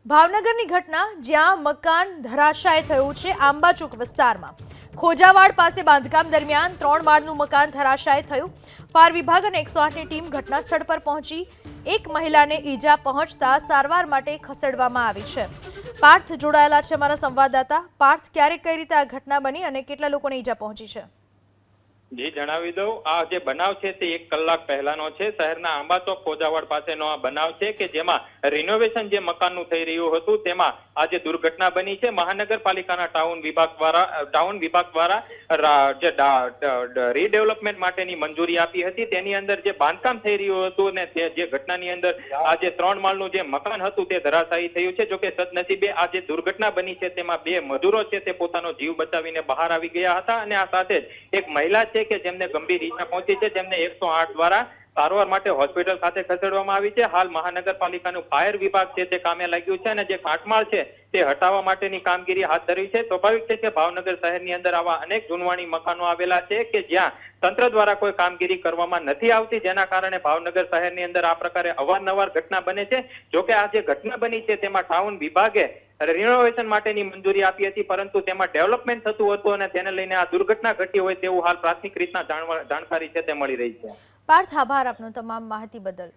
ભાવનગરની ઘટના જ્યાં મકાન ધરાશાય થયું છે આંબાચોક વિસ્તારમાં ખોજાવાડ પાસે બાંધકામ દરમિયાન 3 માળનું મકાન ધરાશાય થયું। ફાયર વિભાગ અને 108ની ટીમ ઘટના સ્થળ પર પહોંચી એક મહિલાને ઈજા પહોંચતા સારવાર માટે ખસેડવામાં આવી છે। પાર્થ જોડાયેલા છે અમારા સંવાદદાતા। પાર્થ, ક્યારે કઈ રીતે આ ઘટના બની અને કેટલા લોકોને ઈજા પહોંચી છે? જી જણાવી દઉં, આ જે બનાવ છે તે 1 કલાક પહેલાનો છે। શહેરના આંબાચોક ખોજાવડ પાસેનો આ બનાવ છે કે જેમાં રિનોવેશન જે મકાનનું થઈ રહ્યું હતું તેમાં આ જે દુર્ઘટના બની છે। મહાનગરપાલિકાના ટાઉન વિભાગ દ્વારા જે રીડેવલપમેન્ટ માટેની મંજૂરી આપી હતી તેની અંદર જે બાંધકામ થઈ રહ્યું હતું ને જે ઘટનાની અંદર આ જે 3 માળનું જે મકાન હતું તે ધરાશાયી થયું છે। જોકે સદનસીબે આ જે દુર્ઘટના બની છે તેમાં 2 મજૂરો છે તે પોતાનો જીવ બચાવીને બહાર આવી ગયા હતા અને આ સાથે જ એક મહિલા કે જેમને ગંભીર ઈજા પહોંચી છે જેમને 108 દ્વારા સારવાર માટે હોસ્પિટલ ખાતે ખસેડવામાં આવી છે। હાલ મહાનગરપાલિકાનું ફાયર વિભાગ છે તે કામે લાગ્યું છે અને જે કાટમાળ છે તે હટાવવા માટેની કામગીરી હાથ ધરી છે। સ્વાભાવિક છે કે ભાવનગર શહેરની અંદર આવા અનેક જૂનવાણી મકાનો આવેલા છે કે જ્યાં તંત્ર દ્વારા કોઈ કામગીરી કરવામાં નથી આવતી, જેના કારણે ભાવનગર શહેરની અંદર આ પ્રકારે અવારનવાર ઘટના બને છે। જોકે આ જે ઘટના બની છે તેમાં ટાઉન વિભાગે રિનોવેશન માટેની મંજૂરી આપી હતી, પરંતુ તેમાં ડેવલપમેન્ટ થતું હતું અને તેને લઈને આ દુર્ઘટના ઘટી હોય તેવું હાલ પ્રાથમિક રીતના જાણકારી છે તે મળી રહી છે। પાર્થ, આભાર આપનો તમામ માહિતી બદલ।